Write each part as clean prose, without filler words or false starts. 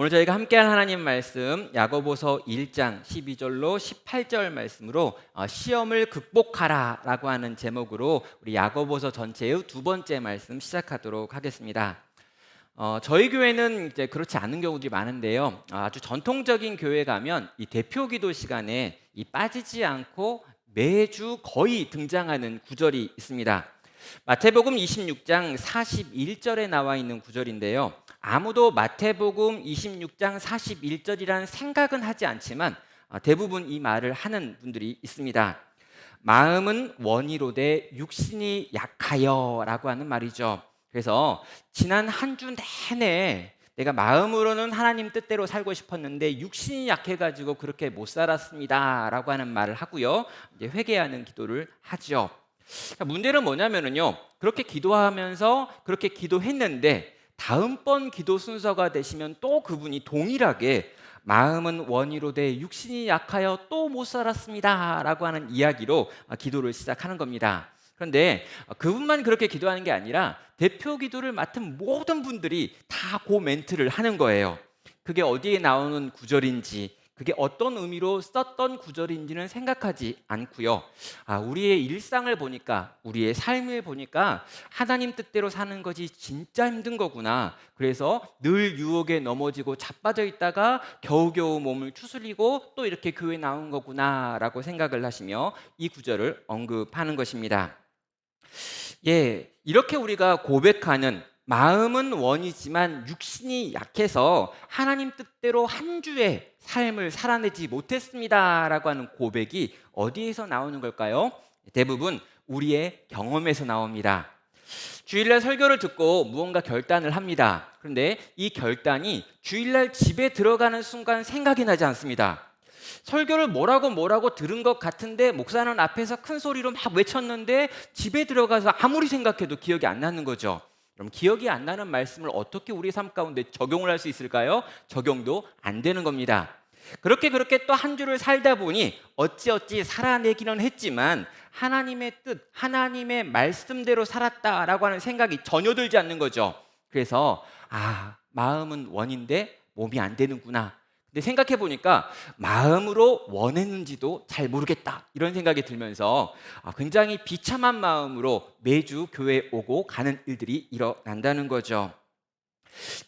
오늘 저희가 함께할 하나님 말씀 야고보서 1장 12절로 18절 말씀으로 시험을 극복하라 라고 하는 제목으로 우리 야고보서 전체의 두 번째 말씀 시작하도록 하겠습니다. 저희 교회는 이제 그렇지 않은 경우들이 많은데요. 아주 전통적인 교회 가면 이 대표 기도 시간에 이 빠지지 않고 매주 거의 등장하는 구절이 있습니다. 마태복음 26장 41절에 나와 있는 구절인데요. 아무도 마태복음 26장 41절이라는 생각은 하지 않지만 대부분 이 말을 하는 분들이 있습니다. 마음은 원이로되 육신이 약하여 라고 하는 말이죠. 그래서 지난 한 주 내내 내가 마음으로는 하나님 뜻대로 살고 싶었는데 육신이 약해가지고 그렇게 못 살았습니다 라고 하는 말을 하고요. 이제 회개하는 기도를 하죠. 문제는 뭐냐면요, 그렇게 기도하면서 그렇게 기도했는데 다음번 기도 순서가 되시면 또 그분이 동일하게 마음은 원이로되 육신이 약하여 또 못 살았습니다 라고 하는 이야기로 기도를 시작하는 겁니다. 그런데 그분만 그렇게 기도하는 게 아니라 대표 기도를 맡은 모든 분들이 다 그 멘트를 하는 거예요. 그게 어디에 나오는 구절인지, 그게 어떤 의미로 썼던 구절인지는 생각하지 않고요. 우리의 일상을 보니까, 우리의 삶을 보니까 하나님 뜻대로 사는 것이 진짜 힘든 거구나. 그래서 늘 유혹에 넘어지고 자빠져 있다가 겨우겨우 몸을 추스리고 또 이렇게 교회 나온 거구나 라고 생각을 하시며 이 구절을 언급하는 것입니다. 이렇게 우리가 고백하는 마음은 원이지만 육신이 약해서 하나님 뜻대로 한 주의 삶을 살아내지 못했습니다 라고 하는 고백이 어디에서 나오는 걸까요? 대부분 우리의 경험에서 나옵니다. 주일날 설교를 듣고 무언가 결단을 합니다. 그런데 이 결단이 주일날 집에 들어가는 순간 생각이 나지 않습니다. 설교를 뭐라고 들은 것 같은데 목사는 앞에서 큰 소리로 막 외쳤는데 집에 들어가서 아무리 생각해도 기억이 안 나는 거죠. 그럼 기억이 안 나는 말씀을 어떻게 우리 삶 가운데 적용을 할 수 있을까요? 적용도 안 되는 겁니다. 그렇게 또 한 주를 살다 보니 어찌 살아내기는 했지만 하나님의 뜻, 하나님의 말씀대로 살았다라고 하는 생각이 전혀 들지 않는 거죠. 그래서 마음은 원인데 몸이 안 되는구나. 근데 생각해 보니까 마음으로 원했는지도 잘 모르겠다 이런 생각이 들면서 굉장히 비참한 마음으로 매주 교회에 오고 가는 일들이 일어난다는 거죠.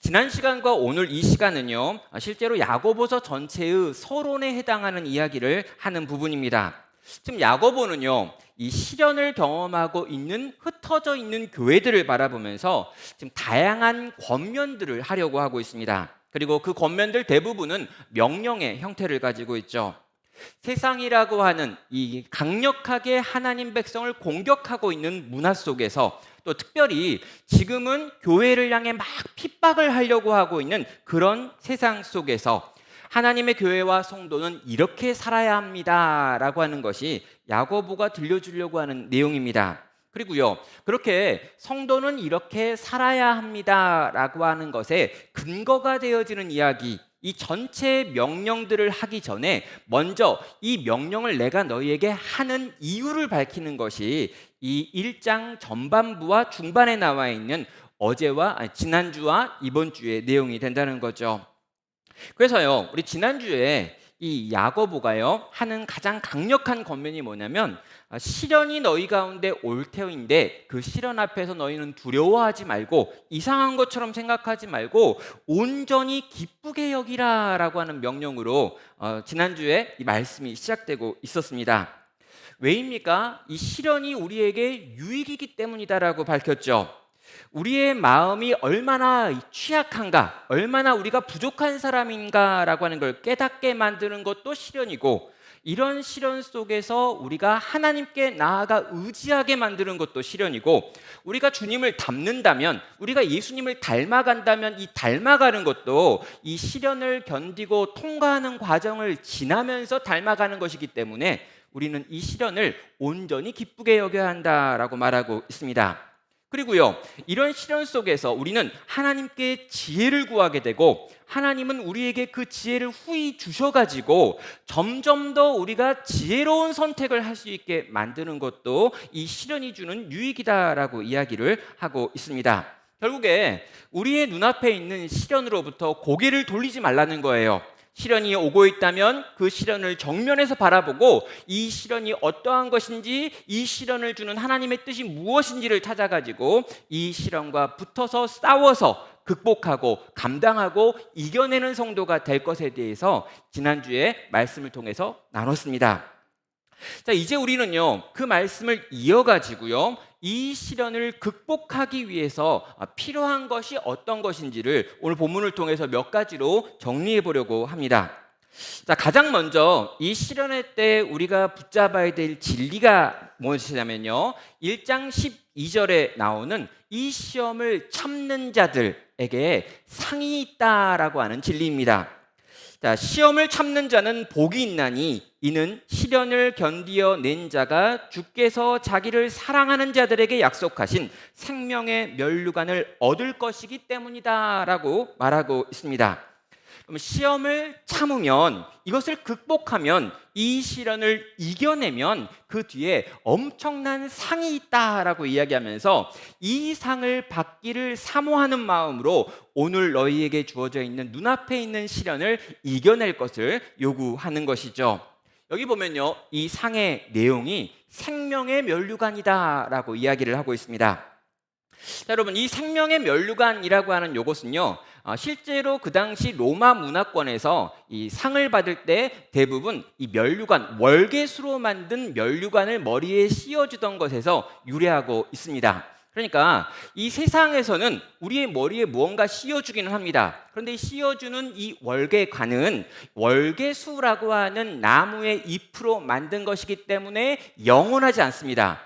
지난 시간과 오늘 이 시간은요, 실제로 야고보서 전체의 서론에 해당하는 이야기를 하는 부분입니다. 지금 야고보는요, 이 시련을 경험하고 있는 흩어져 있는 교회들을 바라보면서 지금 다양한 권면들을 하려고 하고 있습니다. 그리고 그 권면들 대부분은 명령의 형태를 가지고 있죠. 세상이라고 하는 이 강력하게 하나님 백성을 공격하고 있는 문화 속에서 또 특별히 지금은 교회를 향해 막 핍박을 하려고 하고 있는 그런 세상 속에서 하나님의 교회와 성도는 이렇게 살아야 합니다 라고 하는 것이 야고보가 들려주려고 하는 내용입니다. 그리고요, 그렇게 성도는 이렇게 살아야 합니다 라고 하는 것에 근거가 되어지는 이야기, 이 전체 명령들을 하기 전에 먼저 이 명령을 내가 너희에게 하는 이유를 밝히는 것이 이 1장 전반부와 중반에 나와 있는 지난주와 이번 주의 내용이 된다는 거죠. 그래서요, 우리 지난주에 이 야고보가요 하는 가장 강력한 권면이 뭐냐면 시련이 너희 가운데 올 터인데 그 시련 앞에서 너희는 두려워하지 말고 이상한 것처럼 생각하지 말고 온전히 기쁘게 여기라 라고 하는 명령으로 지난주에 이 말씀이 시작되고 있었습니다. 왜입니까? 이 시련이 우리에게 유익이기 때문이다라고 밝혔죠. 우리의 마음이 얼마나 취약한가, 얼마나 우리가 부족한 사람인가라고 하는 걸 깨닫게 만드는 것도 시련이고, 이런 시련 속에서 우리가 하나님께 나아가 의지하게 만드는 것도 시련이고, 우리가 주님을 닮는다면, 우리가 예수님을 닮아간다면 이 닮아가는 것도 이 시련을 견디고 통과하는 과정을 지나면서 닮아가는 것이기 때문에 우리는 이 시련을 온전히 기쁘게 여겨야 한다라고 말하고 있습니다. 그리고요, 이런 시련 속에서 우리는 하나님께 지혜를 구하게 되고 하나님은 우리에게 그 지혜를 후히 주셔가지고 점점 더 우리가 지혜로운 선택을 할 수 있게 만드는 것도 이 시련이 주는 유익이다라고 이야기를 하고 있습니다. 결국에 우리의 눈앞에 있는 시련으로부터 고개를 돌리지 말라는 거예요. 시련이 오고 있다면 그 시련을 정면에서 바라보고 이 시련이 어떠한 것인지, 이 시련을 주는 하나님의 뜻이 무엇인지를 찾아가지고 이 시련과 붙어서 싸워서 극복하고 감당하고 이겨내는 성도가 될 것에 대해서 지난주에 말씀을 통해서 나눴습니다. 자, 이제 우리는요, 그 말씀을 이어가지고요, 이 시련을 극복하기 위해서 필요한 것이 어떤 것인지를 오늘 본문을 통해서 몇 가지로 정리해 보려고 합니다. 자, 가장 먼저 이 시련의 때 우리가 붙잡아야 될 진리가 무엇이냐면요, 1장 12절에 나오는 이 시험을 참는 자들에게 상이 있다라고 하는 진리입니다. 자, 시험을 참는 자는 복이 있나니 이는 시련을 견디어낸 자가 주께서 자기를 사랑하는 자들에게 약속하신 생명의 면류관을 얻을 것이기 때문이다라고 말하고 있습니다. 그럼 시험을 참으면, 이것을 극복하면, 이 시련을 이겨내면 그 뒤에 엄청난 상이 있다라고 이야기하면서 이 상을 받기를 사모하는 마음으로 오늘 너희에게 주어져 있는 눈앞에 있는 시련을 이겨낼 것을 요구하는 것이죠. 여기 보면요, 이 상의 내용이 생명의 면류관이다라고 이야기를 하고 있습니다. 자, 여러분, 이 생명의 면류관이라고 하는 요것은요, 실제로 그 당시 로마 문화권에서 이 상을 받을 때 대부분 이 면류관, 월계수로 만든 면류관을 머리에 씌워주던 것에서 유래하고 있습니다. 그러니까 이 세상에서는 우리의 머리에 무언가 씌워주기는 합니다. 그런데 씌워주는 이 월계관은 월계수라고 하는 나무의 잎으로 만든 것이기 때문에 영원하지 않습니다.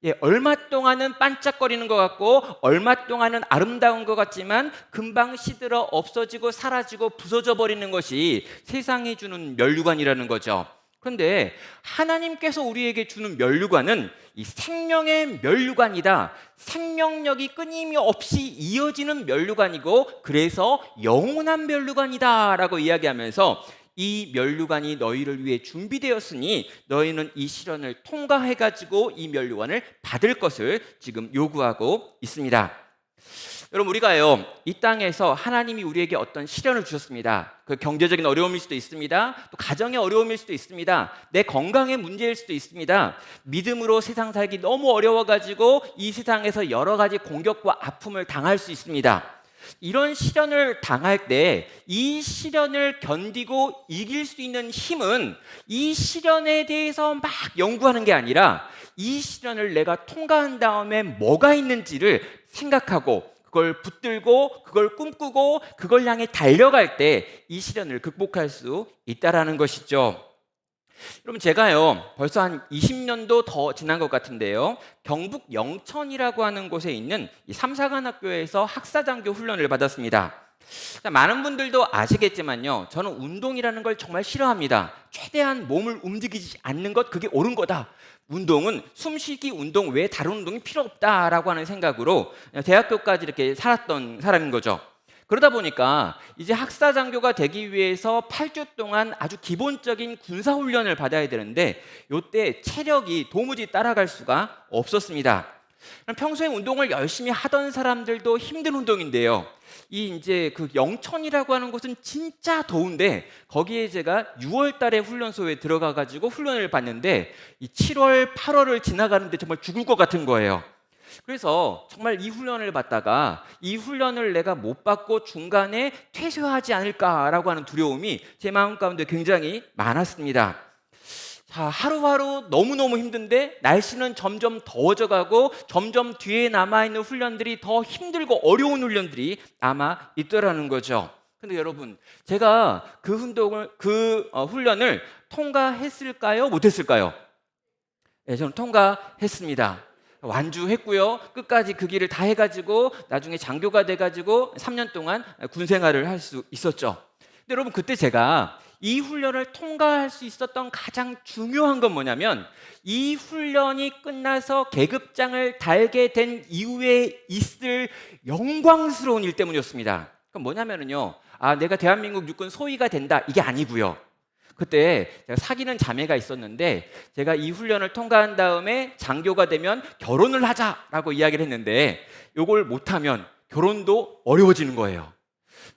예, 얼마 동안은 반짝거리는 것 같고 얼마 동안은 아름다운 것 같지만 금방 시들어 없어지고 사라지고 부서져 버리는 것이 세상이 주는 면류관이라는 거죠. 그런데 하나님께서 우리에게 주는 면류관은 이 생명의 면류관이다. 생명력이 끊임없이 이어지는 면류관이고 그래서 영원한 면류관이다 라고 이야기하면서 이 면류관이 너희를 위해 준비되었으니 너희는 이 시련을 통과해가지고 이 면류관을 받을 것을 지금 요구하고 있습니다. 여러분, 우리가요, 이 땅에서 하나님이 우리에게 어떤 시련을 주셨습니다. 그 경제적인 어려움일 수도 있습니다. 또 가정의 어려움일 수도 있습니다. 내 건강의 문제일 수도 있습니다. 믿음으로 세상 살기 너무 어려워가지고 이 세상에서 여러 가지 공격과 아픔을 당할 수 있습니다. 이런 시련을 당할 때 이 시련을 견디고 이길 수 있는 힘은 이 시련에 대해서 막 연구하는 게 아니라 이 시련을 내가 통과한 다음에 뭐가 있는지를 생각하고 그걸 붙들고 그걸 꿈꾸고 그걸 향해 달려갈 때 이 시련을 극복할 수 있다라는 것이죠. 여러분, 제가요 벌써 한 20년도 더 지난 것 같은데요, 경북 영천이라고 하는 곳에 있는 이 삼사관학교에서 학사장교 훈련을 받았습니다. 많은 분들도 아시겠지만요, 저는 운동이라는 걸 정말 싫어합니다. 최대한 몸을 움직이지 않는 것, 그게 옳은 거다. 운동은 숨쉬기 운동 외에 다른 운동이 필요 없다라고 하는 생각으로 대학교까지 이렇게 살았던 사람인 거죠. 그러다 보니까 이제 학사장교가 되기 위해서 8주 동안 아주 기본적인 군사훈련을 받아야 되는데 이때 체력이 도무지 따라갈 수가 없었습니다. 평소에 운동을 열심히 하던 사람들도 힘든 운동인데요, 이 이제 그 영천이라고 하는 곳은 진짜 더운데 거기에 제가 6월 달에 훈련소에 들어가 가지고 훈련을 받는데 이 7월, 8월을 지나가는데 정말 죽을 것 같은 거예요. 그래서 정말 이 훈련을 받다가 이 훈련을 내가 못 받고 중간에 퇴소하지 않을까라고 하는 두려움이 제 마음 가운데 굉장히 많았습니다. 자, 하루하루 너무너무 힘든데 날씨는 점점 더워져 가고 점점 뒤에 남아있는 훈련들이 더 힘들고 어려운 훈련들이 남아 있더라는 거죠. 근데 여러분, 제가 그 훈련을 통과했을까요? 못했을까요? 네, 저는 통과했습니다. 완주했고요, 끝까지 그 길을 다 해가지고 나중에 장교가 돼가지고 3년 동안 군 생활을 할 수 있었죠. 근데 여러분, 그때 제가 이 훈련을 통과할 수 있었던 가장 중요한 건 뭐냐면 이 훈련이 끝나서 계급장을 달게 된 이후에 있을 영광스러운 일 때문이었습니다. 그럼 뭐냐면요, 내가 대한민국 육군 소위가 된다, 이게 아니고요. 그때 제가 사귀는 자매가 있었는데 제가 이 훈련을 통과한 다음에 장교가 되면 결혼을 하자라고 이야기를 했는데 이걸 못하면 결혼도 어려워지는 거예요.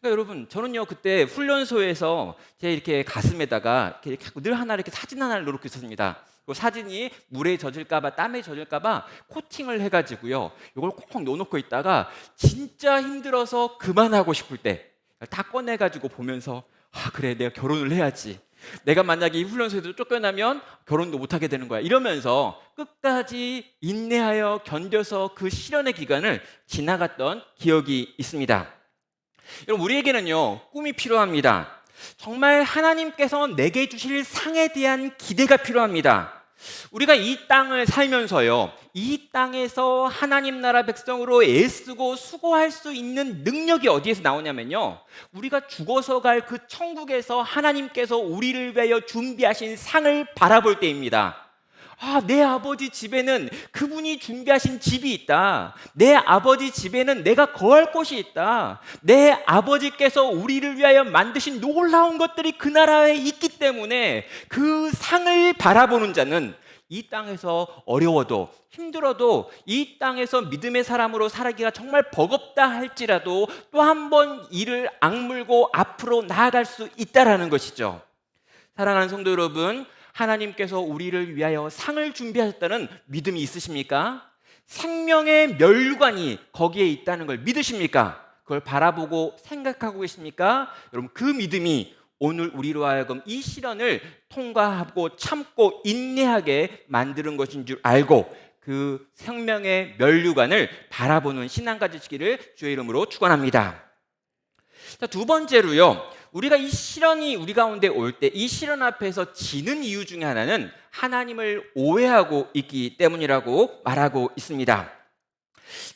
그러니까 여러분, 저는요 그때 훈련소에서 제 이렇게 가슴에다가 이렇게 늘 하나 이렇게 사진 하나를 놓고 있었습니다. 그 사진이 물에 젖을까봐, 땀에 젖을까봐 코팅을 해가지고요 이걸 콕콕 넣어놓고 있다가 진짜 힘들어서 그만하고 싶을 때 다 꺼내가지고 보면서, 아 그래, 내가 결혼을 해야지. 내가 만약에 이 훈련소에서 쫓겨나면 결혼도 못하게 되는 거야, 이러면서 끝까지 인내하여 견뎌서 그 시련의 기간을 지나갔던 기억이 있습니다. 여러분, 우리에게는요 꿈이 필요합니다. 정말 하나님께서 내게 주실 상에 대한 기대가 필요합니다. 우리가 이 땅을 살면서요 이 땅에서 하나님 나라 백성으로 애쓰고 수고할 수 있는 능력이 어디에서 나오냐면요, 우리가 죽어서 갈 그 천국에서 하나님께서 우리를 위하여 준비하신 상을 바라볼 때입니다. 아, 내 아버지 집에는 그분이 준비하신 집이 있다. 내 아버지 집에는 내가 거할 곳이 있다. 내 아버지께서 우리를 위하여 만드신 놀라운 것들이 그 나라에 있기 때문에 그 상을 바라보는 자는 이 땅에서 어려워도 힘들어도 이 땅에서 믿음의 사람으로 살기가 정말 버겁다 할지라도 또 한 번 이를 악물고 앞으로 나아갈 수 있다라는 것이죠. 사랑하는 성도 여러분, 하나님께서 우리를 위하여 상을 준비하셨다는 믿음이 있으십니까? 생명의 멸관이 거기에 있다는 걸 믿으십니까? 그걸 바라보고 생각하고 계십니까? 여러분, 그 믿음이 오늘 우리로 하여금 이 시련을 통과하고 참고 인내하게 만드는 것인 줄 알고 그 생명의 멸류관을 바라보는 신앙 가지시기를 주의 이름으로 축원합니다. 자, 두 번째로요, 우리가 이 시련이 우리 가운데 올 때 이 시련 앞에서 지는 이유 중에 하나는 하나님을 오해하고 있기 때문이라고 말하고 있습니다.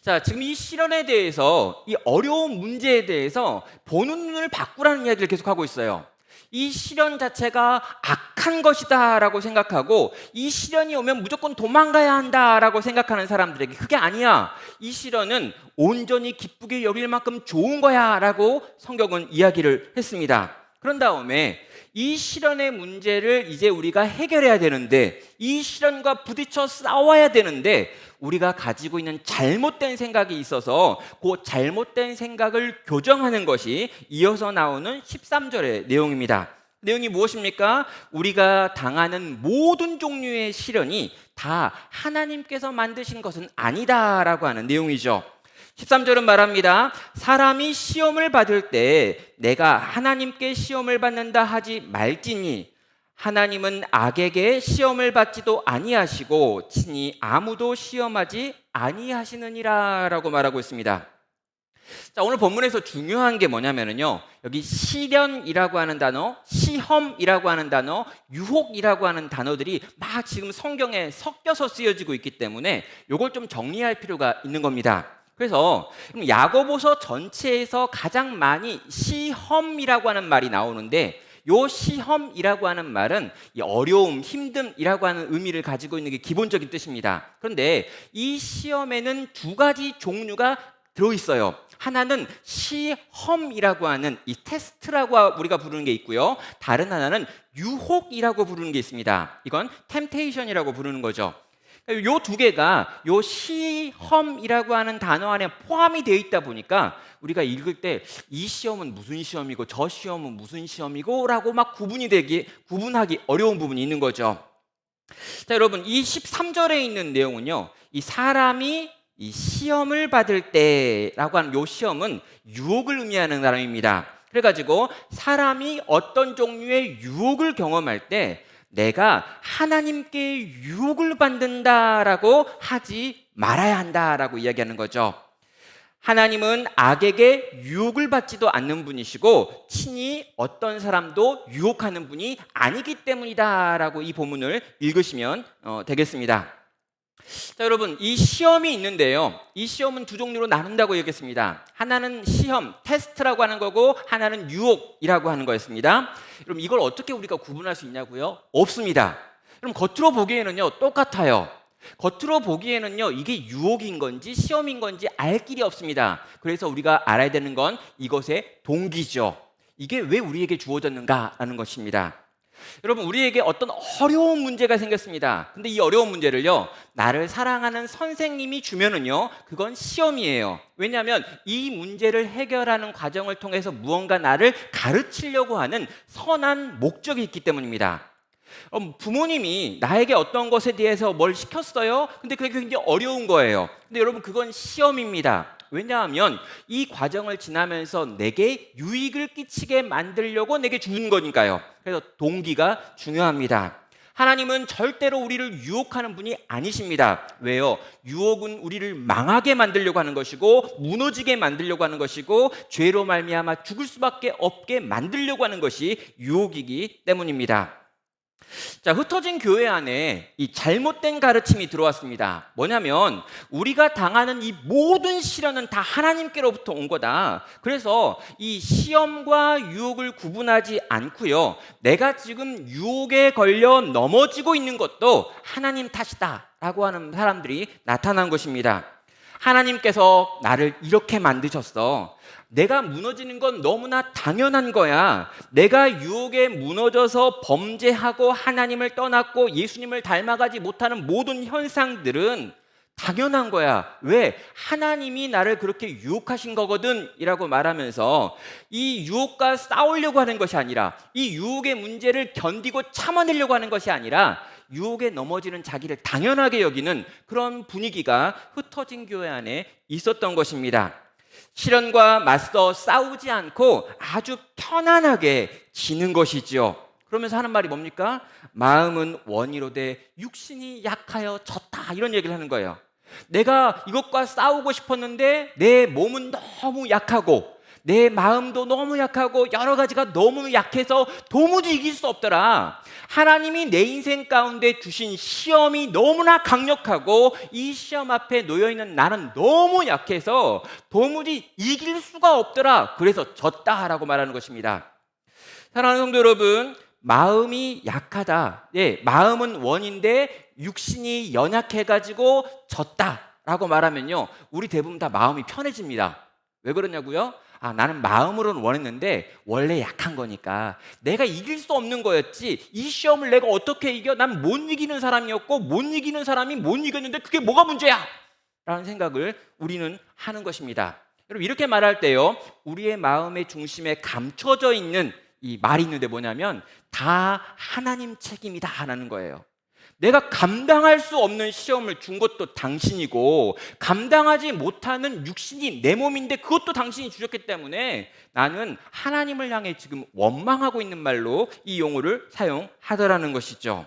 자, 지금 이 시련에 대해서, 이 어려운 문제에 대해서 보는 눈을 바꾸라는 이야기를 계속하고 있어요. 이 시련 자체가 악한 것이다 라고 생각하고 이 시련이 오면 무조건 도망가야 한다 라고 생각하는 사람들에게 그게 아니야, 이 시련은 온전히 기쁘게 여길 만큼 좋은 거야 라고 성경은 이야기를 했습니다. 그런 다음에 이 시련의 문제를 이제 우리가 해결해야 되는데, 이 시련과 부딪혀 싸워야 되는데 우리가 가지고 있는 잘못된 생각이 있어서 그 잘못된 생각을 교정하는 것이 이어서 나오는 13절의 내용입니다. 내용이 무엇입니까? 우리가 당하는 모든 종류의 시련이 다 하나님께서 만드신 것은 아니다라고 하는 내용이죠. 13절은 말합니다. 사람이 시험을 받을 때 내가 하나님께 시험을 받는다 하지 말지니 하나님은 악에게 시험을 받지도 아니하시고 친히 아무도 시험하지 아니하시느니라 라고 말하고 있습니다. 자, 오늘 본문에서 중요한 게 뭐냐면요, 여기 시련이라고 하는 단어, 시험이라고 하는 단어, 유혹이라고 하는 단어들이 막 지금 성경에 섞여서 쓰여지고 있기 때문에 이걸 좀 정리할 필요가 있는 겁니다. 그래서 야고보서 전체에서 가장 많이 시험이라고 하는 말이 나오는데, 요 시험이라고 하는 말은 이 어려움, 힘듦이라고 하는 의미를 가지고 있는 게 기본적인 뜻입니다. 그런데 이 시험에는 두 가지 종류가 들어있어요. 하나는 시험이라고 하는 이 테스트라고 우리가 부르는 게 있고요, 다른 하나는 유혹이라고 부르는 게 있습니다. 이건 템테이션이라고 부르는 거죠. 요 두 개가 요 시험이라고 하는 단어 안에 포함이 되어 있다 보니까 우리가 읽을 때 이 시험은 무슨 시험이고 저 시험은 무슨 시험이고 라고 막 구분하기 어려운 부분이 있는 거죠. 자, 여러분, 이 13절에 있는 내용은요, 이 사람이 이 시험을 받을 때라고 하는 요 시험은 유혹을 의미하는 단어입니다. 그래가지고 사람이 어떤 종류의 유혹을 경험할 때 내가 하나님께 유혹을 받는다라고 하지 말아야 한다라고 이야기하는 거죠. 하나님은 악에게 유혹을 받지도 않는 분이시고 친히 어떤 사람도 유혹하는 분이 아니기 때문이다라고 이 본문을 읽으시면 되겠습니다. 자, 여러분, 이 시험이 있는데요, 이 시험은 두 종류로 나눈다고 얘기했습니다. 하나는 시험, 테스트라고 하는 거고 하나는 유혹이라고 하는 거였습니다. 여러분, 이걸 어떻게 우리가 구분할 수 있냐고요? 없습니다. 그럼 겉으로 보기에는요 똑같아요. 겉으로 보기에는요 이게 유혹인 건지 시험인 건지 알 길이 없습니다. 그래서 우리가 알아야 되는 건 이것의 동기죠. 이게 왜 우리에게 주어졌는가라는 것입니다. 여러분, 우리에게 어떤 어려운 문제가 생겼습니다. 근데 이 어려운 문제를요, 나를 사랑하는 선생님이 주면은요, 그건 시험이에요. 왜냐하면 이 문제를 해결하는 과정을 통해서 무언가 나를 가르치려고 하는 선한 목적이 있기 때문입니다. 부모님이 나에게 어떤 것에 대해서 뭘 시켰어요. 근데 그게 굉장히 어려운 거예요. 근데 여러분, 그건 시험입니다. 왜냐하면 이 과정을 지나면서 내게 유익을 끼치게 만들려고 내게 주는 거니까요. 그래서 동기가 중요합니다. 하나님은 절대로 우리를 유혹하는 분이 아니십니다. 왜요? 유혹은 우리를 망하게 만들려고 하는 것이고, 무너지게 만들려고 하는 것이고, 죄로 말미암아 죽을 수밖에 없게 만들려고 하는 것이 유혹이기 때문입니다. 자, 흩어진 교회 안에 이 잘못된 가르침이 들어왔습니다. 뭐냐면 우리가 당하는 이 모든 시련은 다 하나님께로부터 온 거다. 그래서 이 시험과 유혹을 구분하지 않고요, 내가 지금 유혹에 걸려 넘어지고 있는 것도 하나님 탓이다 라고 하는 사람들이 나타난 것입니다. 하나님께서 나를 이렇게 만드셨어. 내가 무너지는 건 너무나 당연한 거야. 내가 유혹에 무너져서 범죄하고 하나님을 떠났고 예수님을 닮아가지 못하는 모든 현상들은 당연한 거야. 왜? 하나님이 나를 그렇게 유혹하신 거거든 이라고 말하면서 이 유혹과 싸우려고 하는 것이 아니라, 이 유혹의 문제를 견디고 참아내려고 하는 것이 아니라, 유혹에 넘어지는 자기를 당연하게 여기는 그런 분위기가 흩어진 교회 안에 있었던 것입니다. 시련과 맞서 싸우지 않고 아주 편안하게 지는 것이지요. 그러면서 하는 말이 뭡니까? 마음은 원이로되 육신이 약하여 졌다, 이런 얘기를 하는 거예요. 내가 이것과 싸우고 싶었는데 내 몸은 너무 약하고 내 마음도 너무 약하고 여러 가지가 너무 약해서 도무지 이길 수 없더라. 하나님이 내 인생 가운데 주신 시험이 너무나 강력하고 이 시험 앞에 놓여있는 나는 너무 약해서 도무지 이길 수가 없더라. 그래서 졌다라고 말하는 것입니다. 사랑하는 성도 여러분, 마음이 약하다. 예, 마음은 원인데 육신이 연약해가지고 졌다라고 말하면요, 우리 대부분 다 마음이 편해집니다. 왜 그러냐고요? 나는 마음으로는 원했는데 원래 약한 거니까 내가 이길 수 없는 거였지, 이 시험을 내가 어떻게 이겨? 난 못 이기는 사람이었고 못 이기는 사람이 못 이겼는데 그게 뭐가 문제야? 라는 생각을 우리는 하는 것입니다. 여러분, 이렇게 말할 때요, 우리의 마음의 중심에 감춰져 있는 이 말이 있는데 뭐냐면 다 하나님 책임이다 라는 거예요. 내가 감당할 수 없는 시험을 준 것도 당신이고 감당하지 못하는 육신이 내 몸인데 그것도 당신이 주셨기 때문에 나는 하나님을 향해 지금 원망하고 있는 말로 이 용어를 사용하더라는 것이죠.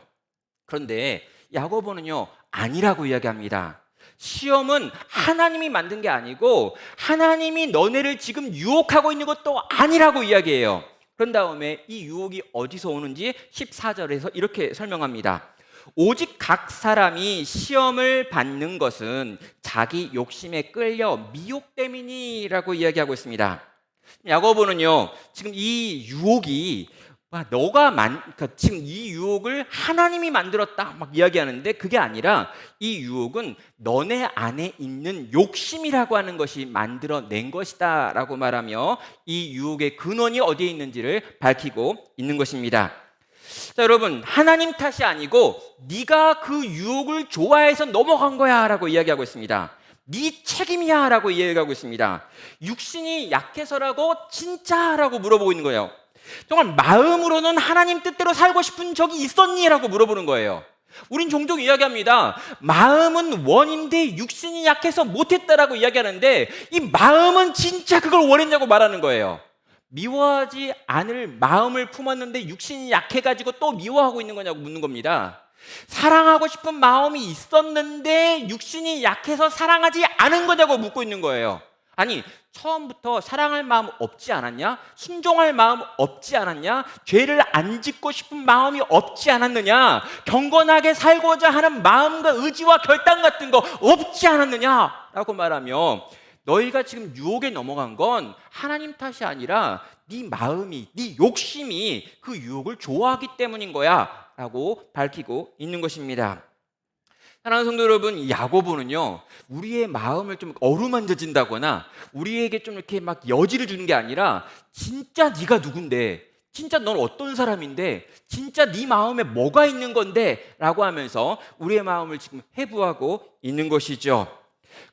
그런데 야고보는요, 아니라고 이야기합니다. 시험은 하나님이 만든 게 아니고 하나님이 너네를 지금 유혹하고 있는 것도 아니라고 이야기해요. 그런 다음에 이 유혹이 어디서 오는지 14절에서 이렇게 설명합니다. 오직 각 사람이 시험을 받는 것은 자기 욕심에 끌려 미혹 때문이라고 이야기하고 있습니다. 야고보는요, 지금 이 유혹이 지금 이 유혹을 하나님이 만들었다 막 이야기하는데 그게 아니라 이 유혹은 너네 안에 있는 욕심이라고 하는 것이 만들어낸 것이다 라고 말하며 이 유혹의 근원이 어디에 있는지를 밝히고 있는 것입니다. 자, 여러분, 하나님 탓이 아니고 네가 그 유혹을 좋아해서 넘어간 거야 라고 이야기하고 있습니다. 네 책임이야 라고 이야기하고 있습니다. 육신이 약해서라고 진짜 라고 물어보고 있는 거예요. 정말 마음으로는 하나님 뜻대로 살고 싶은 적이 있었니? 라고 물어보는 거예요. 우린 종종 이야기합니다. 마음은 원인데 육신이 약해서 못했다라고 이야기하는데 이 마음은 진짜 그걸 원했냐고 말하는 거예요. 미워하지 않을 마음을 품었는데 육신이 약해가지고 또 미워하고 있는 거냐고 묻는 겁니다. 사랑하고 싶은 마음이 있었는데 육신이 약해서 사랑하지 않은 거냐고 묻고 있는 거예요. 아니, 처음부터 사랑할 마음 없지 않았냐? 순종할 마음 없지 않았냐? 죄를 안 짓고 싶은 마음이 없지 않았느냐? 경건하게 살고자 하는 마음과 의지와 결단 같은 거 없지 않았느냐? 라고 말하며 너희가 지금 유혹에 넘어간 건 하나님 탓이 아니라 네 마음이, 네 욕심이 그 유혹을 좋아하기 때문인 거야 라고 밝히고 있는 것입니다. 사랑하는 성도 여러분, 야고보는요, 우리의 마음을 좀 어루만져진다거나 우리에게 좀 이렇게 막 여지를 주는 게 아니라 진짜 네가 누군데, 진짜 넌 어떤 사람인데? 진짜 네 마음에 뭐가 있는 건데? 라고 하면서 우리의 마음을 지금 해부하고 있는 것이죠.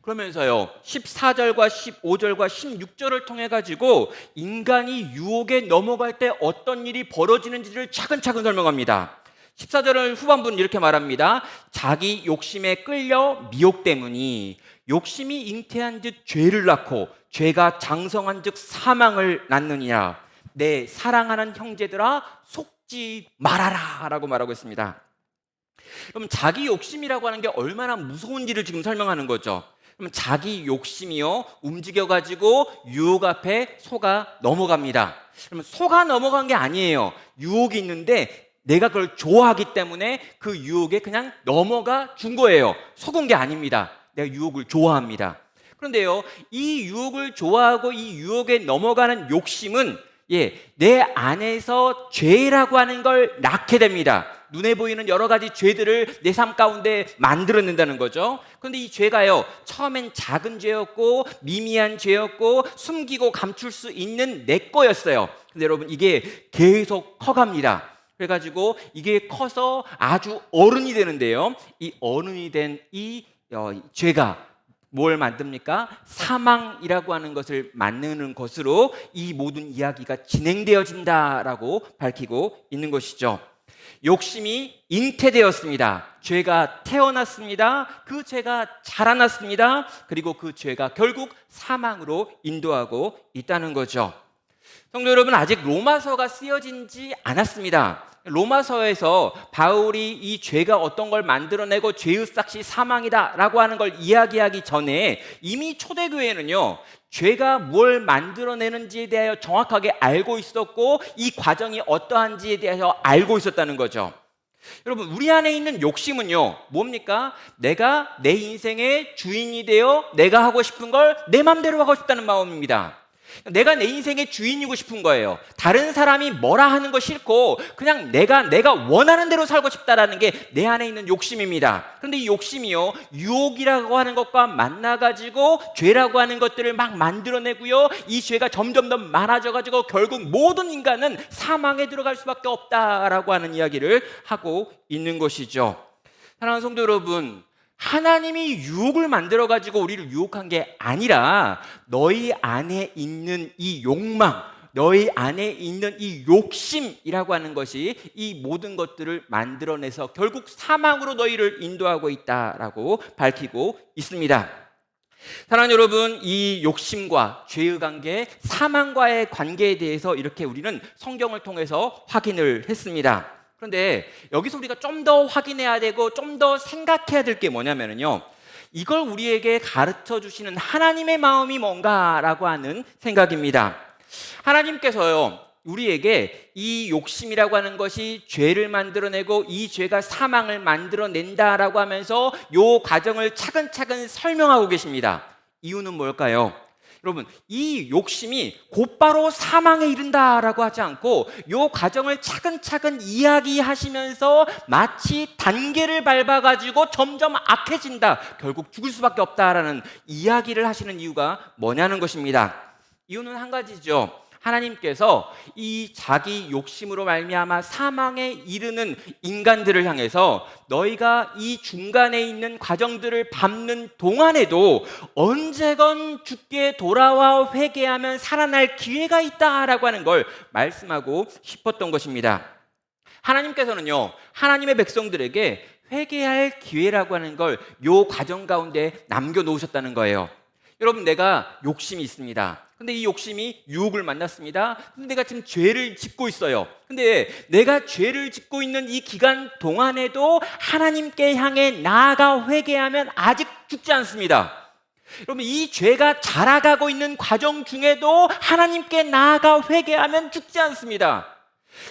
그러면서요 14절과 15절과 16절을 통해 가지고 인간이 유혹에 넘어갈 때 어떤 일이 벌어지는지를 차근차근 설명합니다. 14절을 후반부는 이렇게 말합니다. 자기 욕심에 끌려 미혹되무니 욕심이 잉태한 즉 죄를 낳고 죄가 장성한 즉 사망을 낳느니라. 내 사랑하는 형제들아 속지 말아라 라고 말하고 있습니다. 그럼 자기 욕심이라고 하는 게 얼마나 무서운지를 지금 설명하는 거죠. 그럼 자기 욕심이요 움직여가지고 유혹 앞에 속아 넘어갑니다. 그러면 속아 넘어간 게 아니에요. 유혹이 있는데 내가 그걸 좋아하기 때문에 그 유혹에 그냥 넘어가 준 거예요. 속은 게 아닙니다. 내가 유혹을 좋아합니다. 그런데요 이 유혹을 좋아하고 이 유혹에 넘어가는 욕심은 내 안에서 죄라고 하는 걸 낳게 됩니다. 눈에 보이는 여러 가지 죄들을 내 삶 가운데 만들어낸다는 거죠. 그런데 이 죄가요 처음엔 작은 죄였고 미미한 죄였고 숨기고 감출 수 있는 내 거였어요. 근데 여러분 이게 계속 커갑니다. 그래가지고 이게 커서 아주 어른이 되는데요 이 어른이 된 이 죄가 뭘 만듭니까? 사망이라고 하는 것을 만드는 것으로 이 모든 이야기가 진행되어진다라고 밝히고 있는 것이죠. 욕심이 잉태되었습니다. 죄가 태어났습니다. 그 죄가 자라났습니다. 그리고 그 죄가 결국 사망으로 인도하고 있다는 거죠. 성도 여러분, 아직 로마서가 쓰여지지 않았습니다. 로마서에서 바울이 이 죄가 어떤 걸 만들어내고 죄의 싹이 사망이다라고 하는 걸 이야기하기 전에 이미 초대교회는요 죄가 뭘 만들어내는지에 대하여 정확하게 알고 있었고 이 과정이 어떠한지에 대해서 알고 있었다는 거죠. 여러분, 우리 안에 있는 욕심은요 뭡니까? 내가 내 인생의 주인이 되어 내가 하고 싶은 걸 내 맘대로 하고 싶다는 마음입니다. 내가 내 인생의 주인이고 싶은 거예요. 다른 사람이 뭐라 하는 거 싫고 그냥 내가 원하는 대로 살고 싶다라는 게 내 안에 있는 욕심입니다. 그런데 이 욕심이요 유혹이라고 하는 것과 만나가지고 죄라고 하는 것들을 막 만들어내고요 이 죄가 점점 더 많아져가지고 결국 모든 인간은 사망에 들어갈 수밖에 없다라고 하는 이야기를 하고 있는 것이죠. 사랑하는 성도 여러분, 하나님이 유혹을 만들어가지고 우리를 유혹한 게 아니라 너희 안에 있는 이 욕망, 너희 안에 있는 이 욕심이라고 하는 것이 이 모든 것들을 만들어내서 결국 사망으로 너희를 인도하고 있다라고 밝히고 있습니다. 사랑하는 여러분, 이 욕심과 죄의 관계, 사망과의 관계에 대해서 이렇게 우리는 성경을 통해서 확인을 했습니다. 그런데 여기서 우리가 좀 더 확인해야 되고 좀 더 생각해야 될 게 뭐냐면요 이걸 우리에게 가르쳐 주시는 하나님의 마음이 뭔가라고 하는 생각입니다. 하나님께서요 우리에게 이 욕심이라고 하는 것이 죄를 만들어내고 이 죄가 사망을 만들어낸다라고 하면서 이 과정을 차근차근 설명하고 계십니다. 이유는 뭘까요? 여러분, 이 욕심이 곧바로 사망에 이른다라고 하지 않고 이 과정을 차근차근 이야기하시면서 마치 단계를 밟아가지고 점점 악해진다, 결국 죽을 수밖에 없다라는 이야기를 하시는 이유가 뭐냐는 것입니다. 이유는 한 가지죠. 하나님께서 이 자기 욕심으로 말미암아 사망에 이르는 인간들을 향해서 너희가 이 중간에 있는 과정들을 밟는 동안에도 언제건 주께 돌아와 회개하면 살아날 기회가 있다라고 하는 걸 말씀하고 싶었던 것입니다. 하나님께서는요 하나님의 백성들에게 회개할 기회라고 하는 걸 이 과정 가운데 남겨놓으셨다는 거예요. 여러분, 내가 욕심이 있습니다. 근데 이 욕심이 유혹을 만났습니다. 근데 내가 지금 죄를 짓고 있어요. 근데 내가 죄를 짓고 있는 이 기간 동안에도 하나님께 향해 나아가 회개하면 아직 죽지 않습니다. 여러분, 이 죄가 자라가고 있는 과정 중에도 하나님께 나아가 회개하면 죽지 않습니다.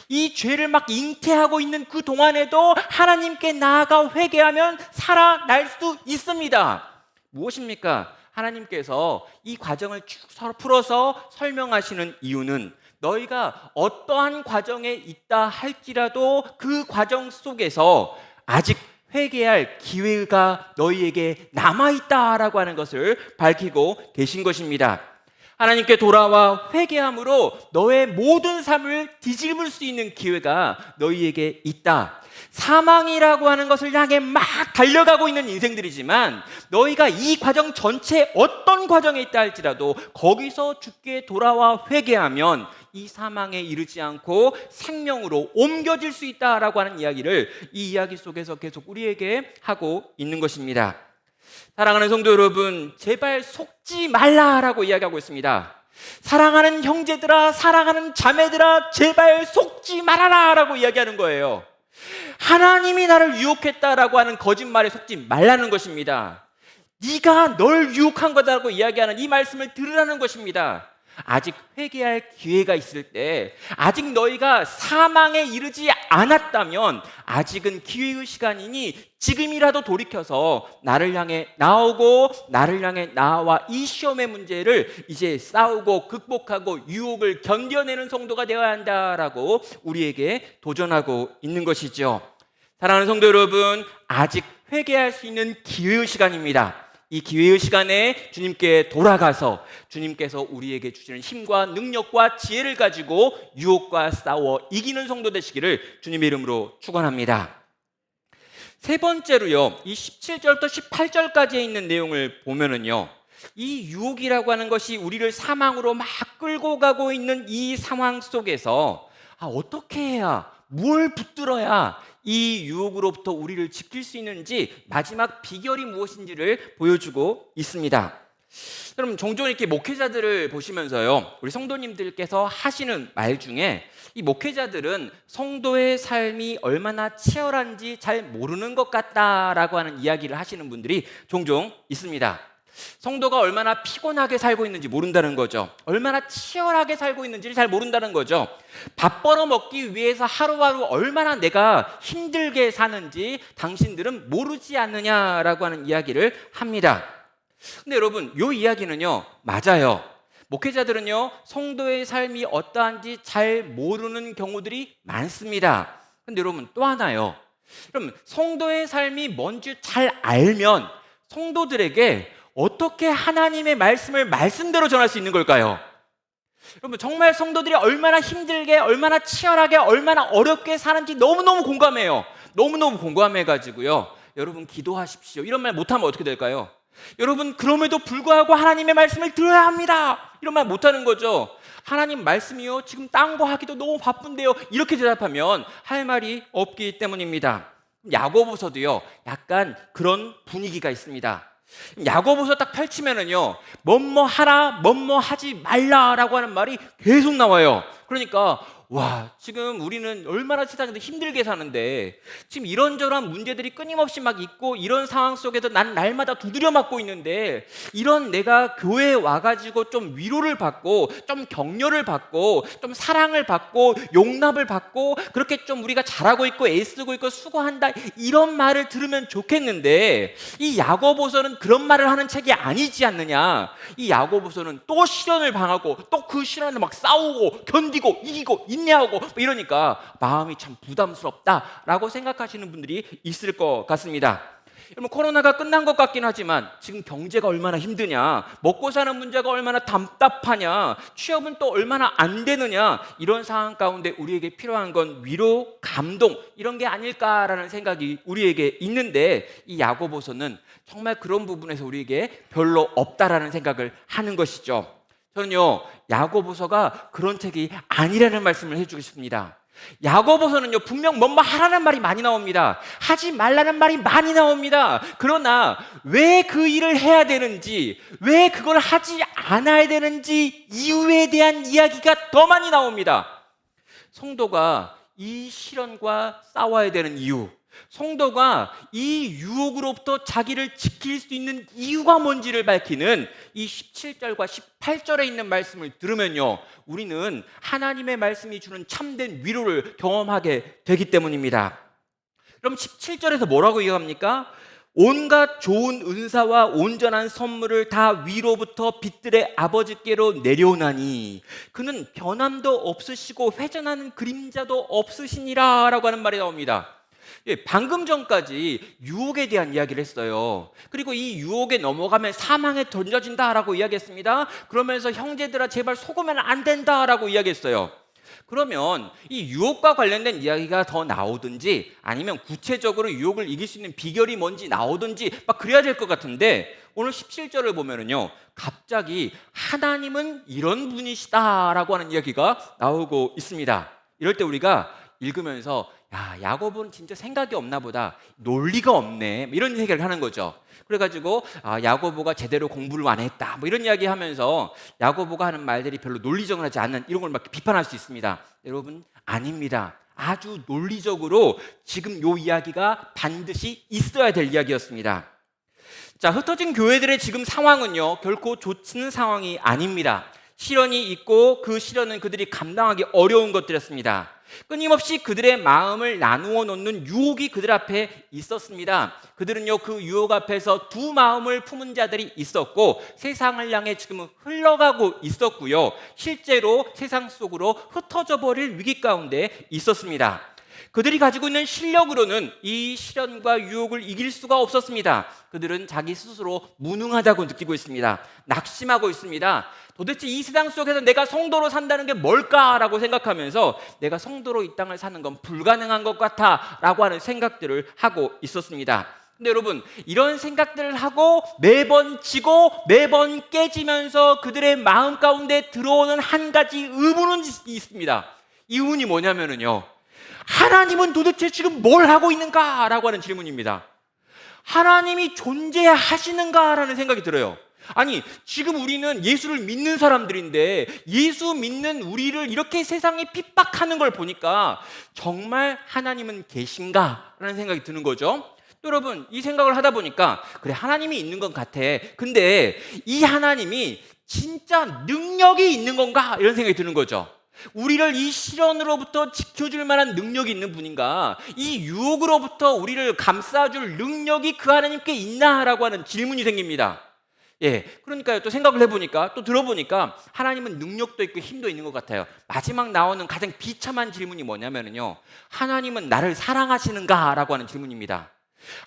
이 죄를 막 잉태하고 있는 그 동안에도 하나님께 나아가 회개하면 살아날 수 있습니다. 무엇입니까? 하나님께서 이 과정을 쭉 풀어서 설명하시는 이유는 너희가 어떠한 과정에 있다 할지라도 그 과정 속에서 아직 회개할 기회가 너희에게 남아있다라고 하는 것을 밝히고 계신 것입니다. 하나님께 돌아와 회개함으로 너의 모든 삶을 뒤집을 수 있는 기회가 너희에게 있다. 사망이라고 하는 것을 향해 막 달려가고 있는 인생들이지만 너희가 이 과정 전체 어떤 과정에 있다 할지라도 거기서 주께 돌아와 회개하면 이 사망에 이르지 않고 생명으로 옮겨질 수 있다라고 하는 이야기를 이 이야기 속에서 계속 우리에게 하고 있는 것입니다. 사랑하는 성도 여러분, 제발 속지 말라라고 이야기하고 있습니다. 사랑하는 형제들아, 사랑하는 자매들아, 제발 속지 말아라라고 이야기하는 거예요. 하나님이 나를 유혹했다라고 하는 거짓말에 속지 말라는 것입니다. 네가 널 유혹한 거다라고 이야기하는 이 말씀을 들으라는 것입니다. 아직 회개할 기회가 있을 때, 아직 너희가 사망에 이르지 않았다면 아직은 기회의 시간이니 지금이라도 돌이켜서 나를 향해 나오고 나를 향해 나와 이 시험의 문제를 이제 싸우고 극복하고 유혹을 견뎌내는 성도가 되어야 한다라고 우리에게 도전하고 있는 것이죠. 사랑하는 성도 여러분, 아직 회개할 수 있는 기회의 시간입니다. 이 기회의 시간에 주님께 돌아가서 주님께서 우리에게 주시는 힘과 능력과 지혜를 가지고 유혹과 싸워 이기는 성도 되시기를 주님의 이름으로 축원합니다. 세 번째로요, 이 17절부터 18절까지에 있는 내용을 보면은요, 이 유혹이라고 하는 것이 우리를 사망으로 막 끌고 가고 있는 이 상황 속에서 어떻게 해야, 뭘 붙들어야 이 유혹으로부터 우리를 지킬 수 있는지 마지막 비결이 무엇인지를 보여주고 있습니다. 여러분, 종종 이렇게 목회자들을 보시면서요, 우리 성도님들께서 하시는 말 중에 이 목회자들은 성도의 삶이 얼마나 치열한지 잘 모르는 것 같다라고 하는 이야기를 하시는 분들이 종종 있습니다. 성도가 얼마나 피곤하게 살고 있는지 모른다는 거죠. 얼마나 치열하게 살고 있는지를 잘 모른다는 거죠. 밥 벌어 먹기 위해서 하루하루 얼마나 내가 힘들게 사는지 당신들은 모르지 않느냐라고 하는 이야기를 합니다. 근데 여러분, 이 이야기는요, 맞아요. 목회자들은요, 성도의 삶이 어떠한지 잘 모르는 경우들이 많습니다. 근데 여러분, 또 하나요. 그럼 성도의 삶이 뭔지 잘 알면 성도들에게 어떻게 하나님의 말씀을 말씀대로 전할 수 있는 걸까요? 여러분, 정말 성도들이 얼마나 힘들게, 얼마나 치열하게, 얼마나 어렵게 사는지 너무너무 공감해요. 너무너무 공감해가지고요, 여러분 기도하십시오, 이런 말 못하면 어떻게 될까요? 여러분, 그럼에도 불구하고 하나님의 말씀을 들어야 합니다, 이런 말 못하는 거죠. 하나님 말씀이요, 지금 딴 거 하기도 너무 바쁜데요, 이렇게 대답하면 할 말이 없기 때문입니다. 야고보서도요, 약간 그런 분위기가 있습니다. 야고보서 딱 펼치면은요, 뭐뭐 하라, 뭐뭐 하지 말라라고 하는 말이 계속 나와요. 그러니까 와, 지금 우리는 얼마나 세상에서 힘들게 사는데 지금 이런저런 문제들이 끊임없이 막 있고, 이런 상황 속에서 난 날마다 두드려 맞고 있는데, 이런 내가 교회에 와가지고 좀 위로를 받고 좀 격려를 받고 좀 사랑을 받고 용납을 받고 그렇게 좀 우리가 잘하고 있고 애쓰고 있고 수고한다, 이런 말을 들으면 좋겠는데, 이 야고보서는 그런 말을 하는 책이 아니지 않느냐. 이 야고보서는 또 시련을 당하고 또 그 시련을 막 싸우고 견디고 이기고 인내하고 이러니까 마음이 참 부담스럽다라고 생각하시는 분들이 있을 것 같습니다. 여러분, 코로나가 끝난 것 같긴 하지만 지금 경제가 얼마나 힘드냐, 먹고 사는 문제가 얼마나 답답하냐, 취업은 또 얼마나 안 되느냐, 이런 상황 가운데 우리에게 필요한 건 위로, 감동, 이런 게 아닐까라는 생각이 우리에게 있는데, 이 야고보서는 정말 그런 부분에서 우리에게 별로 없다라는 생각을 하는 것이죠. 저는요, 야고보서가 그런 책이 아니라는 말씀을 해주고 싶습니다. 야고보서는요, 분명 뭐뭐 하라는 말이 많이 나옵니다. 하지 말라는 말이 많이 나옵니다. 그러나 왜 그 일을 해야 되는지, 왜 그걸 하지 않아야 되는지 이유에 대한 이야기가 더 많이 나옵니다. 성도가 이 시련과 싸워야 되는 이유, 성도가 이 유혹으로부터 자기를 지킬 수 있는 이유가 뭔지를 밝히는 이 17절과 18절에 있는 말씀을 들으면요, 우리는 하나님의 말씀이 주는 참된 위로를 경험하게 되기 때문입니다. 그럼 17절에서 뭐라고 이야기합니까? 온갖 좋은 은사와 온전한 선물을 다 위로부터 빛들의 아버지께로 내려오나니 그는 변함도 없으시고 회전하는 그림자도 없으시니라 라고 하는 말이 나옵니다. 예, 방금 전까지 유혹에 대한 이야기를 했어요. 그리고 이 유혹에 넘어가면 사망에 던져진다라고 이야기했습니다. 그러면서 형제들아 제발 속으면 안 된다라고 이야기했어요. 그러면 이 유혹과 관련된 이야기가 더 나오든지 아니면 구체적으로 유혹을 이길 수 있는 비결이 뭔지 나오든지 막 그래야 될 것 같은데 오늘 17절을 보면은요 갑자기 하나님은 이런 분이시다라고 하는 이야기가 나오고 있습니다. 이럴 때 우리가 읽으면서 야, 야곱은 진짜 생각이 없나 보다, 논리가 없네, 이런 얘기를 하는 거죠. 그래가지고 야고보가 제대로 공부를 안 했다 뭐 이런 이야기 하면서 야고보가 하는 말들이 별로 논리적하지 않는 이런 걸 막 비판할 수 있습니다. 여러분 아닙니다. 아주 논리적으로 지금 요 이야기가 반드시 있어야 될 이야기였습니다. 자, 흩어진 교회들의 지금 상황은요 결코 좋은 상황이 아닙니다. 시련이 있고 그 시련은 그들이 감당하기 어려운 것들이었습니다. 끊임없이 그들의 마음을 나누어 놓는 유혹이 그들 앞에 있었습니다. 그들은요 그 유혹 앞에서 두 마음을 품은 자들이 있었고 세상을 향해 지금 흘러가고 있었고요, 실제로 세상 속으로 흩어져 버릴 위기 가운데 있었습니다. 그들이 가지고 있는 실력으로는 이 시련과 유혹을 이길 수가 없었습니다. 그들은 자기 스스로 무능하다고 느끼고 있습니다. 낙심하고 있습니다. 도대체 이 세상 속에서 내가 성도로 산다는 게 뭘까라고 생각하면서 내가 성도로 이 땅을 사는 건 불가능한 것 같아라고 하는 생각들을 하고 있었습니다. 근데 여러분 이런 생각들을 하고 매번 지고 매번 깨지면서 그들의 마음 가운데 들어오는 한 가지 의문은 있습니다. 이 의문이 뭐냐면은요, 하나님은 도대체 지금 뭘 하고 있는가? 라고 하는 질문입니다. 하나님이 존재하시는가라는 생각이 들어요. 아니 지금 우리는 예수를 믿는 사람들인데 예수 믿는 우리를 이렇게 세상이 핍박하는 걸 보니까 정말 하나님은 계신가? 라는 생각이 드는 거죠. 여러분 이 생각을 하다 보니까 그래 하나님이 있는 것 같아. 근데 이 하나님이 진짜 능력이 있는 건가? 이런 생각이 드는 거죠. 우리를 이 시련으로부터 지켜줄 만한 능력이 있는 분인가? 이 유혹으로부터 우리를 감싸줄 능력이 그 하나님께 있나라고 하는 질문이 생깁니다. 예, 그러니까요. 또 생각을 해보니까 또 들어보니까 하나님은 능력도 있고 힘도 있는 것 같아요. 마지막 나오는 가장 비참한 질문이 뭐냐면요, 하나님은 나를 사랑하시는가라고 하는 질문입니다.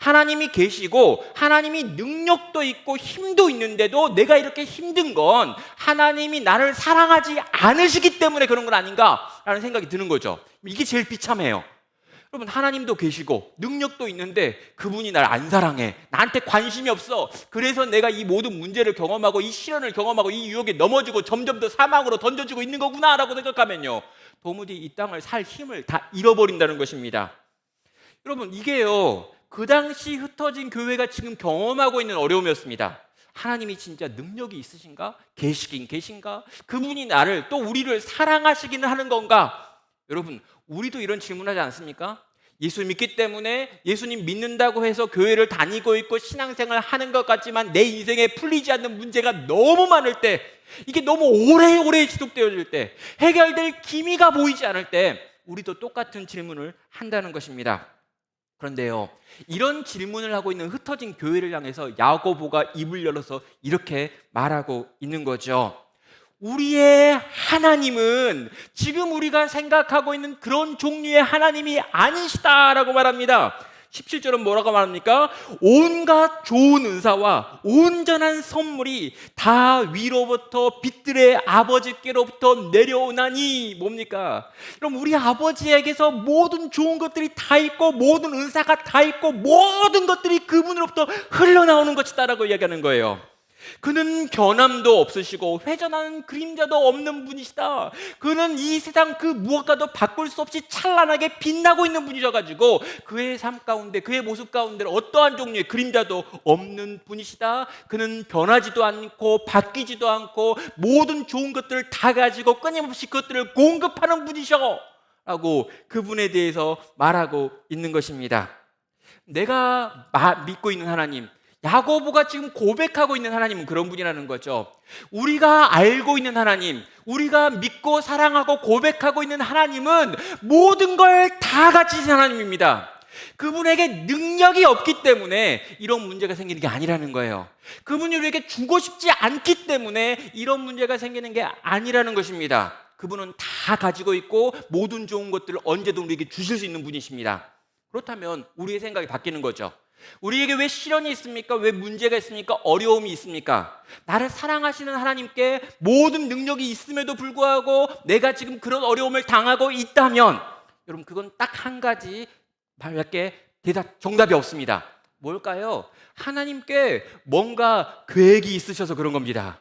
하나님이 계시고 하나님이 능력도 있고 힘도 있는데도 내가 이렇게 힘든 건 하나님이 나를 사랑하지 않으시기 때문에 그런 건 아닌가라는 생각이 드는 거죠. 이게 제일 비참해요. 여러분 하나님도 계시고 능력도 있는데 그분이 날 안 사랑해, 나한테 관심이 없어, 그래서 내가 이 모든 문제를 경험하고 이 시련을 경험하고 이 유혹에 넘어지고 점점 더 사망으로 던져지고 있는 거구나라고 생각하면요 도무지 이 땅을 살 힘을 다 잃어버린다는 것입니다. 여러분 이게요 그 당시 흩어진 교회가 지금 경험하고 있는 어려움이었습니다. 하나님이 진짜 능력이 있으신가? 계시긴 계신가? 그분이 나를 또 우리를 사랑하시기는 하는 건가? 여러분 우리도 이런 질문하지 않습니까? 예수 믿기 때문에 예수님 믿는다고 해서 교회를 다니고 있고 신앙생활을 하는 것 같지만 내 인생에 풀리지 않는 문제가 너무 많을 때, 이게 너무 오래오래 지속되어질 때, 해결될 기미가 보이지 않을 때 우리도 똑같은 질문을 한다는 것입니다. 그런데요 이런 질문을 하고 있는 흩어진 교회를 향해서 야고보가 입을 열어서 이렇게 말하고 있는 거죠. 우리의 하나님은 지금 우리가 생각하고 있는 그런 종류의 하나님이 아니시다라고 말합니다. 17절은 뭐라고 말합니까? 온갖 좋은 은사와 온전한 선물이 다 위로부터 빛들의 아버지께로부터 내려오나니, 뭡니까? 그럼 우리 아버지에게서 모든 좋은 것들이 다 있고 모든 은사가 다 있고 모든 것들이 그분으로부터 흘러나오는 것이다라고 이야기하는 거예요. 그는 변함도 없으시고 회전하는 그림자도 없는 분이시다. 그는 이 세상 그 무엇과도 바꿀 수 없이 찬란하게 빛나고 있는 분이셔가지고 그의 삶 가운데 그의 모습 가운데 어떠한 종류의 그림자도 없는 분이시다. 그는 변하지도 않고 바뀌지도 않고 모든 좋은 것들을 다 가지고 끊임없이 그것들을 공급하는 분이셔 라고 그분에 대해서 말하고 있는 것입니다. 내가 믿고 있는 하나님, 야고보가 지금 고백하고 있는 하나님은 그런 분이라는 거죠. 우리가 알고 있는 하나님, 우리가 믿고 사랑하고 고백하고 있는 하나님은 모든 걸 다 가지신 하나님입니다. 그분에게 능력이 없기 때문에 이런 문제가 생기는 게 아니라는 거예요. 그분이 우리에게 주고 싶지 않기 때문에 이런 문제가 생기는 게 아니라는 것입니다. 그분은 다 가지고 있고 모든 좋은 것들을 언제든 우리에게 주실 수 있는 분이십니다. 그렇다면 우리의 생각이 바뀌는 거죠. 우리에게 왜 시련이 있습니까? 왜 문제가 있습니까? 어려움이 있습니까? 나를 사랑하시는 하나님께 모든 능력이 있음에도 불구하고 내가 지금 그런 어려움을 당하고 있다면, 여러분, 그건 딱 한 가지 밖에 정답이 없습니다. 뭘까요? 하나님께 뭔가 계획이 있으셔서 그런 겁니다.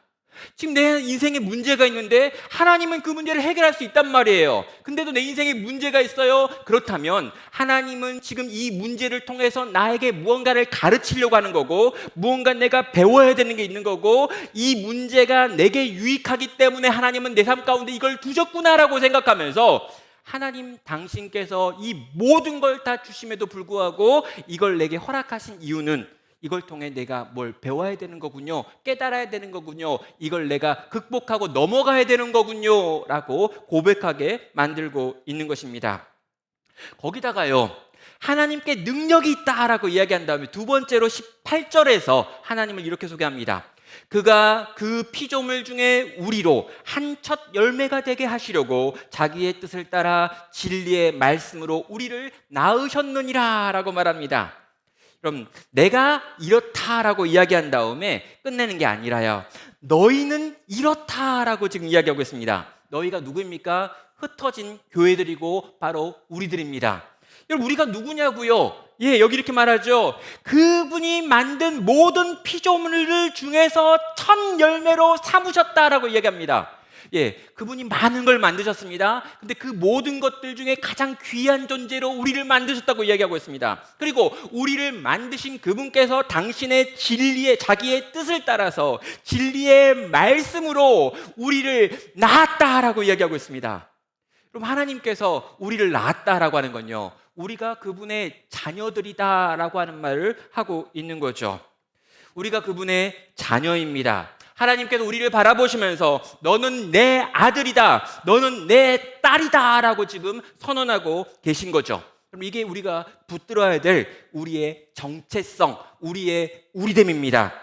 지금 내 인생에 문제가 있는데 하나님은 그 문제를 해결할 수 있단 말이에요. 근데도 내 인생에 문제가 있어요. 그렇다면 하나님은 지금 이 문제를 통해서 나에게 무언가를 가르치려고 하는 거고, 무언가 내가 배워야 되는 게 있는 거고, 이 문제가 내게 유익하기 때문에 하나님은 내 삶 가운데 이걸 두셨구나라고 생각하면서, 하나님 당신께서 이 모든 걸 다 주심에도 불구하고 이걸 내게 허락하신 이유는 이걸 통해 내가 뭘 배워야 되는 거군요, 깨달아야 되는 거군요, 이걸 내가 극복하고 넘어가야 되는 거군요 라고 고백하게 만들고 있는 것입니다. 거기다가요, 하나님께 능력이 있다라고 이야기한 다음에 두 번째로 18절에서 하나님을 이렇게 소개합니다. 그가 그 피조물 중에 우리로 한 첫 열매가 되게 하시려고 자기의 뜻을 따라 진리의 말씀으로 우리를 낳으셨느니라 라고 말합니다. 그럼 내가 이렇다라고 이야기한 다음에 끝내는 게 아니라요, 너희는 이렇다라고 지금 이야기하고 있습니다. 너희가 누구입니까? 흩어진 교회들이고 바로 우리들입니다. 여러분, 우리가 누구냐고요? 여기 이렇게 말하죠. 그분이 만든 모든 피조물 중에서 첫 열매로 삼으셨다라고 이야기합니다. 그분이 많은 걸 만드셨습니다. 근데 그 모든 것들 중에 가장 귀한 존재로 우리를 만드셨다고 이야기하고 있습니다. 그리고 우리를 만드신 그분께서 당신의 진리의, 자기의 뜻을 따라서 진리의 말씀으로 우리를 낳았다라고 이야기하고 있습니다. 그럼 하나님께서 우리를 낳았다라고 하는 건요, 우리가 그분의 자녀들이다라고 하는 말을 하고 있는 거죠. 우리가 그분의 자녀입니다. 하나님께서 우리를 바라보시면서 너는 내 아들이다, 너는 내 딸이다 라고 지금 선언하고 계신 거죠. 그럼 이게 우리가 붙들어야 될 우리의 정체성, 우리의 우리됨입니다.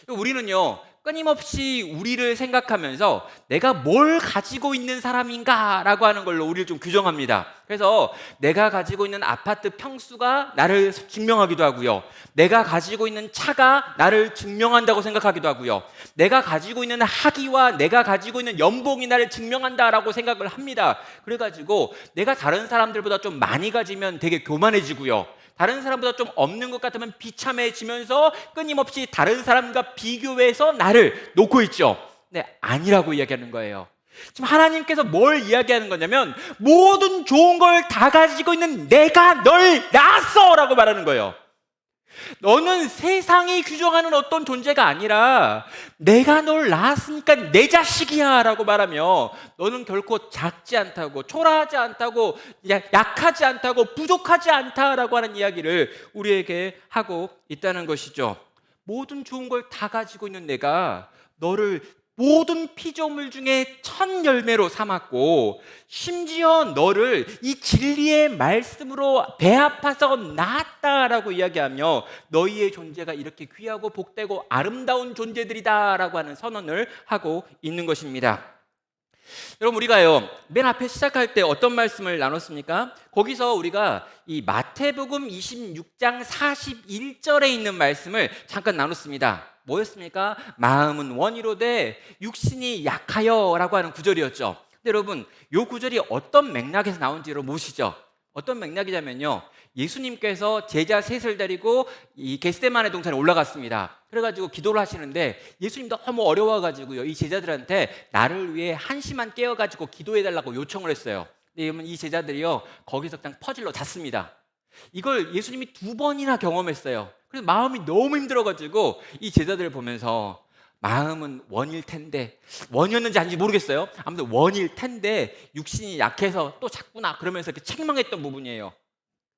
우리는요, 끊임없이 우리를 생각하면서 내가 뭘 가지고 있는 사람인가 라고 하는 걸로 우리를 좀 규정합니다. 그래서 내가 가지고 있는 아파트 평수가 나를 증명하기도 하고요, 내가 가지고 있는 차가 나를 증명한다고 생각하기도 하고요, 내가 가지고 있는 학위와 내가 가지고 있는 연봉이 나를 증명한다라고 생각을 합니다. 그래가지고 내가 다른 사람들보다 좀 많이 가지면 되게 교만해지고요, 다른 사람보다 좀 없는 것 같으면 비참해지면서 끊임없이 다른 사람과 비교해서 나를 놓고 있죠. 네, 아니라고 이야기하는 거예요. 지금 하나님께서 뭘 이야기하는 거냐면, 모든 좋은 걸 다 가지고 있는 내가 널 낳았어 라고 말하는 거예요. 너는 세상이 규정하는 어떤 존재가 아니라 내가 널 낳았으니까 내 자식이야 라고 말하며, 너는 결코 작지 않다고, 초라하지 않다고, 약하지 않다고, 부족하지 않다라고 하는 이야기를 우리에게 하고 있다는 것이죠. 모든 좋은 걸 다 가지고 있는 내가 너를 모든 피조물 중에 첫 열매로 삼았고, 심지어 너를 이 진리의 말씀으로 배 아파서 낳았다라고 이야기하며 너희의 존재가 이렇게 귀하고 복되고 아름다운 존재들이다라고 하는 선언을 하고 있는 것입니다. 여러분, 우리가요, 맨 앞에 시작할 때 어떤 말씀을 나눴습니까? 거기서 우리가 이 마태복음 26장 41절에 있는 말씀을 잠깐 나눴습니다. 뭐였습니까? 마음은 원이로되 육신이 약하여 라고 하는 구절이었죠. 근데 여러분, 이 구절이 어떤 맥락에서 나온지 여러분 모시죠? 어떤 맥락이냐면요, 예수님께서 제자 셋을 데리고 이 겟세마네 동산에 올라갔습니다. 그래가지고 기도를 하시는데 예수님 너무 어려워가지고요, 이 제자들한테 나를 위해 한시만 깨어가지고 기도해달라고 요청을 했어요. 근데 이 제자들이요, 거기서 그냥 퍼즐로 잤습니다. 이걸 예수님이 2번이나 경험했어요. 그래서 마음이 너무 힘들어가지고 이 제자들을 보면서 마음은 원일 텐데, 원이었는지 아닌지 모르겠어요. 아무튼 원일 텐데 육신이 약해서 또 작구나 그러면서 이렇게 책망했던 부분이에요.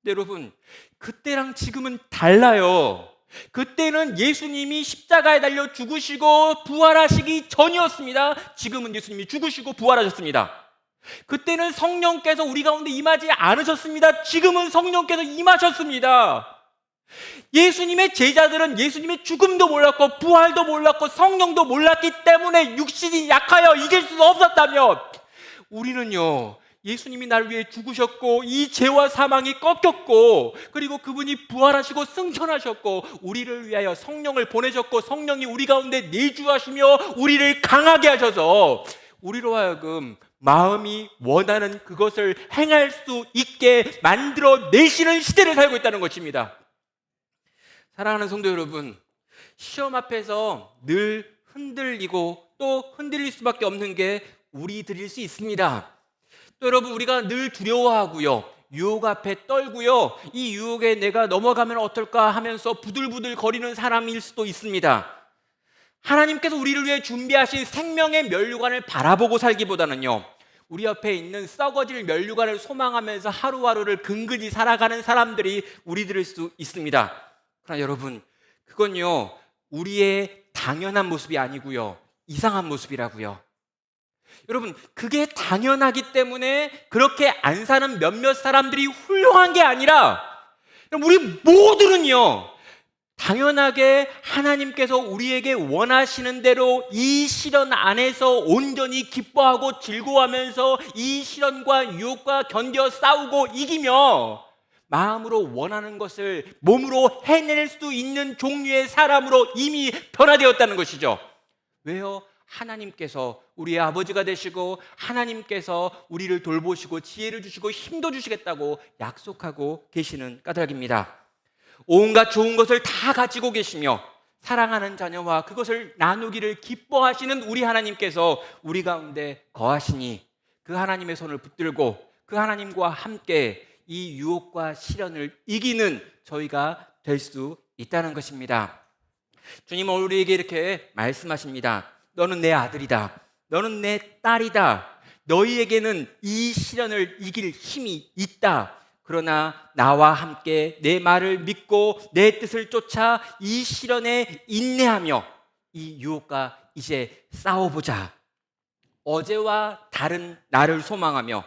근데 여러분, 그때랑 지금은 달라요. 그때는 예수님이 십자가에 달려 죽으시고 부활하시기 전이었습니다. 지금은 예수님이 죽으시고 부활하셨습니다. 그때는 성령께서 우리 가운데 임하지 않으셨습니다. 지금은 성령께서 임하셨습니다. 예수님의 제자들은 예수님의 죽음도 몰랐고 부활도 몰랐고 성령도 몰랐기 때문에 육신이 약하여 이길 수 없었다면, 우리는요, 예수님이 나를 위해 죽으셨고 이 죄와 사망이 꺾였고 그리고 그분이 부활하시고 승천하셨고 우리를 위하여 성령을 보내셨고 성령이 우리 가운데 내주하시며 우리를 강하게 하셔서 우리로 하여금 마음이 원하는 그것을 행할 수 있게 만들어 내시는 시대를 살고 있다는 것입니다. 사랑하는 성도 여러분, 시험 앞에서 늘 흔들리고 또 흔들릴 수밖에 없는 게 우리들일 수 있습니다. 또 여러분, 우리가 늘 두려워하고요, 유혹 앞에 떨고요, 이 유혹에 내가 넘어가면 어떨까 하면서 부들부들 거리는 사람일 수도 있습니다. 하나님께서 우리를 위해 준비하신 생명의 면류관을 바라보고 살기보다는요, 우리 옆에 있는 썩어질 면류관을 소망하면서 하루하루를 근근히 살아가는 사람들이 우리들일 수 있습니다. 그러나 여러분, 그건요, 우리의 당연한 모습이 아니고요, 이상한 모습이라고요. 여러분, 그게 당연하기 때문에 그렇게 안 사는 몇몇 사람들이 훌륭한 게 아니라 우리 모두는요, 당연하게 하나님께서 우리에게 원하시는 대로 이 시련 안에서 온전히 기뻐하고 즐거워하면서 이 시련과 유혹과 견뎌 싸우고 이기며 마음으로 원하는 것을 몸으로 해낼 수 있는 종류의 사람으로 이미 변화되었다는 것이죠. 왜요? 하나님께서 우리의 아버지가 되시고 하나님께서 우리를 돌보시고 지혜를 주시고 힘도 주시겠다고 약속하고 계시는 까닭입니다. 온갖 좋은 것을 다 가지고 계시며 사랑하는 자녀와 그것을 나누기를 기뻐하시는 우리 하나님께서 우리 가운데 거하시니 그 하나님의 손을 붙들고 그 하나님과 함께 이 유혹과 시련을 이기는 저희가 될 수 있다는 것입니다. 주님은 우리에게 이렇게 말씀하십니다. 너는 내 아들이다. 너는 내 딸이다. 너희에게는 이 시련을 이길 힘이 있다. 그러나 나와 함께 내 말을 믿고 내 뜻을 쫓아 이 시련에 인내하며 이 유혹과 이제 싸워보자. 어제와 다른 나를 소망하며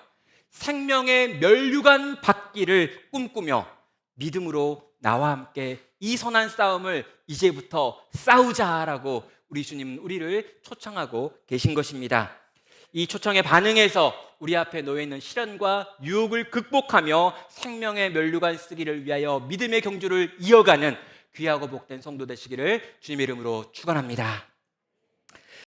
생명의 면류관 받기를 꿈꾸며 믿음으로 나와 함께 이 선한 싸움을 이제부터 싸우자라고 우리 주님은 우리를 초청하고 계신 것입니다. 이 초청에 반응해서 우리 앞에 놓여있는 시련과 유혹을 극복하며 생명의 면류관 쓰기를 위하여 믿음의 경주를 이어가는 귀하고 복된 성도 되시기를 주님의 이름으로 축원합니다.